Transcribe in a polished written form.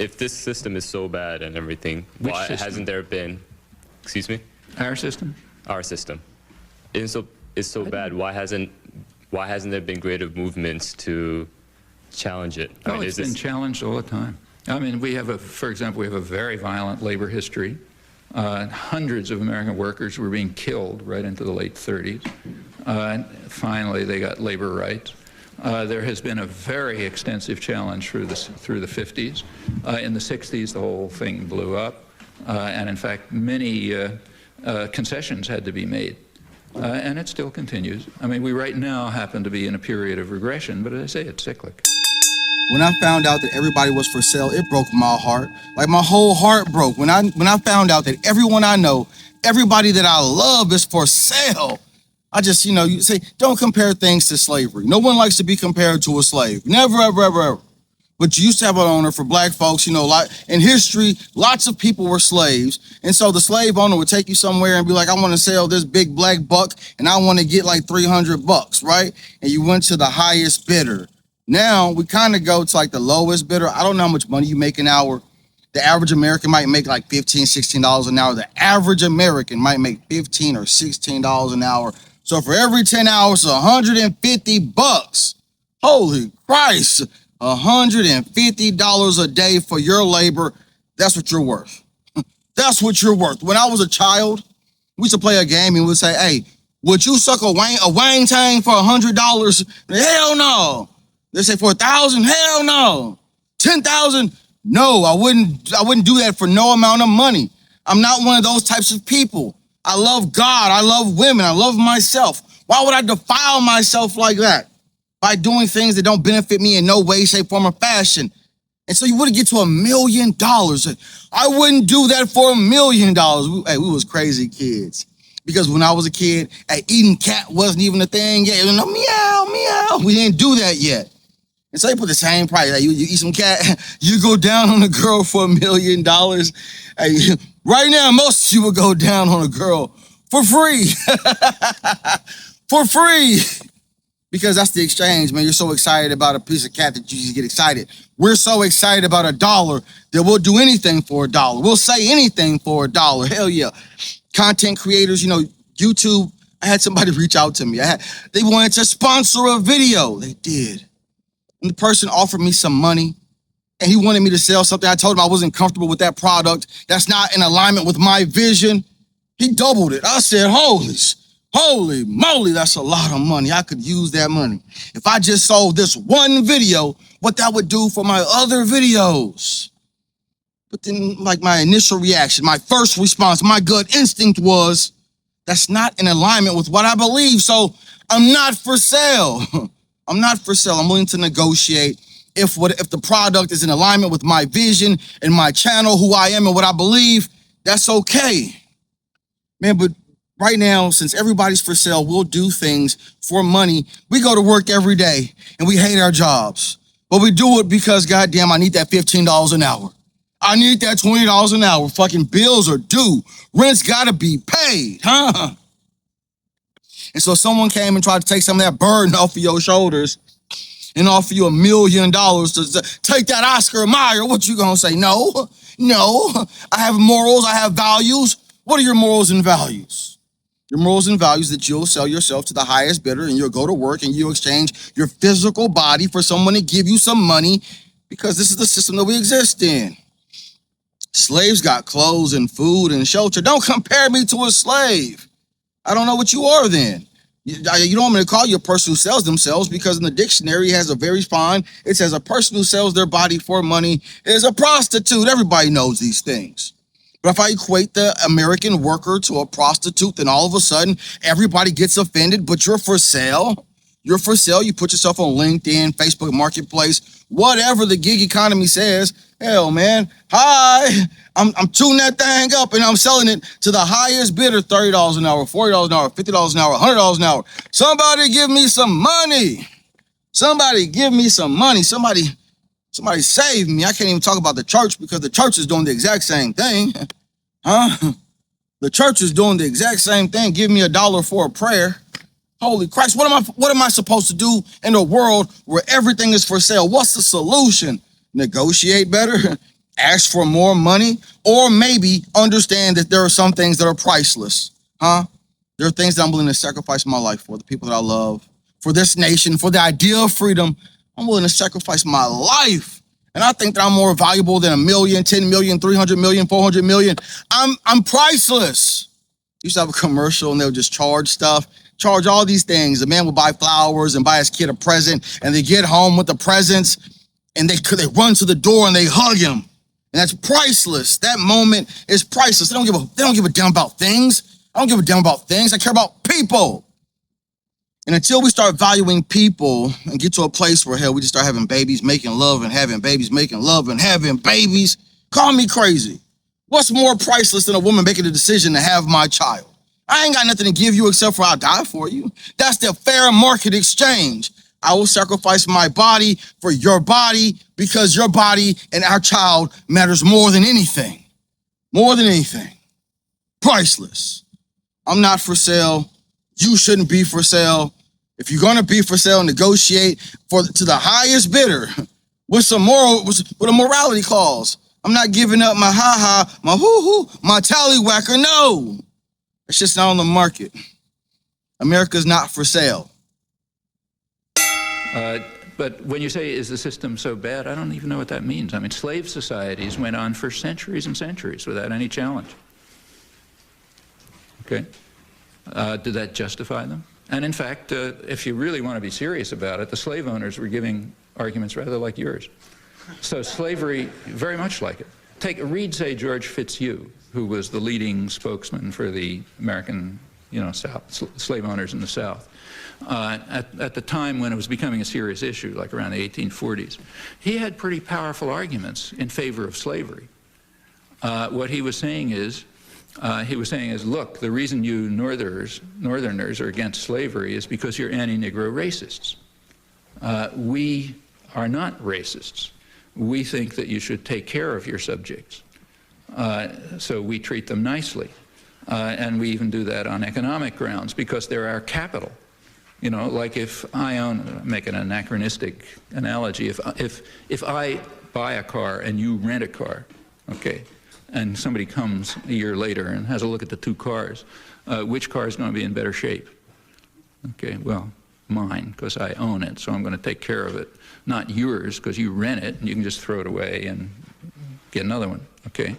if this system is so bad and everything, Which why system? hasn't there been, excuse me? Our system? Our system. Is so bad, why hasn't there been greater movements to challenge it? I mean, It's been challenged all the time. I mean, for example, we have a very violent labor history. Hundreds of American workers were being killed right into the late 30s. Finally, they got labor rights. There has been a very extensive challenge through the 50s. In the 60s, the whole thing blew up. And in fact, many concessions had to be made. And it still continues. I mean, we right now happen to be in a period of regression, but as I say, it's cyclic. When I found out that everybody was for sale, it broke my heart. Like my whole heart broke. When I found out that everyone I know, everybody that I love is for sale. I just, you say, don't compare things to slavery. No one likes to be compared to a slave. Never, ever, ever, ever. But you used to have an owner for black folks, in history, lots of people were slaves. And so the slave owner would take you somewhere and be like, I want to sell this big black buck and I want to get like $300, right? And you went to the highest bidder. Now we kind of go to like the lowest bidder. I don't know how much money you make an hour. The average American might make like $15, $16 an hour. The average American might make $15 or $16 an hour. So for every 10 hours, $150. Holy Christ. $150 a day for your labor. That's what you're worth. That's what you're worth. When I was a child, we used to play a game and we'd say, hey, would you suck a wang tang for $100? Hell no. They say for $1,000? Hell no. $10,000? No, I wouldn't do that for no amount of money. I'm not one of those types of people. I love God. I love women. I love myself. Why would I defile myself like that? By doing things that don't benefit me in no way, shape, form, or fashion. And so you wouldn't get to $1 million. I wouldn't do that for $1 million. We was crazy kids. Because when I was a kid, eating cat wasn't even a thing yet. Meow, meow. We didn't do that yet. And so they put the same price. Like, you eat some cat, you go down on a girl for $1 million. Hey, right now, most of you would go down on a girl for free. For free. Because that's the exchange, man. You're so excited about a piece of cat that you just get excited. We're so excited about $1 that we'll do anything for $1. We'll say anything for $1. Hell yeah. Content creators, YouTube. I had somebody reach out to me. They wanted to sponsor a video. They did. And the person offered me some money and he wanted me to sell something. I told him I wasn't comfortable with that product. That's not in alignment with my vision. He doubled it. I said, holy moly, that's a lot of money. I could use that money. If I just sold this one video, what that would do for my other videos. But then like my initial reaction, my first response, my gut instinct was, that's not in alignment with what I believe. So I'm not for sale. I'm not for sale. I'm willing to negotiate if the product is in alignment with my vision and my channel, who I am and what I believe, that's okay. Man, but right now, since everybody's for sale, we'll do things for money. We go to work every day and we hate our jobs, but we do it because, goddamn, I need that $15 an hour. I need that $20 an hour. Fucking bills are due. Rent's gotta be paid, huh? And so someone came and tried to take some of that burden off of your shoulders and offer you $1 million to take that Oscar Mayer. What you gonna say? No. I have morals, I have values. What are your morals and values? Your morals and values that you'll sell yourself to the highest bidder and you'll go to work and you'll exchange your physical body for someone to give you some money because this is the system that we exist in. Slaves got clothes and food and shelter. Don't compare me to a slave. I don't know what you are then. You don't want me to call you a person who sells themselves because in the dictionary it has a very fine, it says a person who sells their body for money is a prostitute. Everybody knows these things. But if I equate the American worker to a prostitute, then all of a sudden everybody gets offended, but you're for sale. You're for sale. You put yourself on LinkedIn, Facebook Marketplace, whatever the gig economy says. Hell, man. Hi, I'm tuning that thing up and I'm selling it to the highest bidder, $30 an hour, $40 an hour, $50 an hour, $100 an hour. Somebody give me some money. Somebody give me some money. Somebody save me. I can't even talk about the church because the church is doing the exact same thing. Huh? The church is doing the exact same thing. Give me $1 for a prayer. Holy Christ, what am I supposed to do in a world where everything is for sale? What's the solution? Negotiate better? ask for more money, or maybe understand that there are some things that are priceless, huh? There are things that I'm willing to sacrifice my life for, the people that I love, for this nation, for the idea of freedom. I'm willing to sacrifice my life. And I think that I'm more valuable than 1 million, 10 million, 300 million, 400 million. I'm priceless. Used to have a commercial and they would just charge all these things. The man would buy flowers and buy his kid a present, and they get home with the presents and they run to the door and they hug him. And that's priceless. That moment is priceless. They don't give a damn about things. I don't give a damn about things. I care about people. And until we start valuing people and get to a place where, hell, we just start having babies, making love and having babies, making love and having babies, call me crazy. What's more priceless than a woman making a decision to have my child? I ain't got nothing to give you except for I'll die for you. That's the fair market exchange. I will sacrifice my body for your body because your body and our child matters more than anything. More than anything. Priceless. I'm not for sale. You shouldn't be for sale. If you're going to be for sale, negotiate to the highest bidder with a morality clause. I'm not giving up my ha-ha, my hoo-hoo, my tallywhacker. No, it's just not on the market. America's not for sale. But when you say, is the system so bad, I don't even know what that means. I mean, slave societies went on for centuries and centuries without any challenge. Okay? Did that justify them? And in fact, if you really want to be serious about it, the slave owners were giving arguments rather like yours. So slavery, very much like it. Read, say, George Fitzhugh, who was the leading spokesman for the American, slave owners in the South. At the time when it was becoming a serious issue, like around the 1840s, he had pretty powerful arguments in favor of slavery. What he was saying is, look, the reason you Northerners are against slavery is because you're anti-Negro racists. We are not racists. We think that you should take care of your subjects. So we treat them nicely. And we even do that on economic grounds because they're our capital. You know, like if I make an anachronistic analogy, if I buy a car and you rent a car, okay, and somebody comes a year later and has a look at the two cars, which car is going to be in better shape? Okay, well, mine, because I own it, so I'm going to take care of it. Not yours, because you rent it and you can just throw it away and get another one, okay?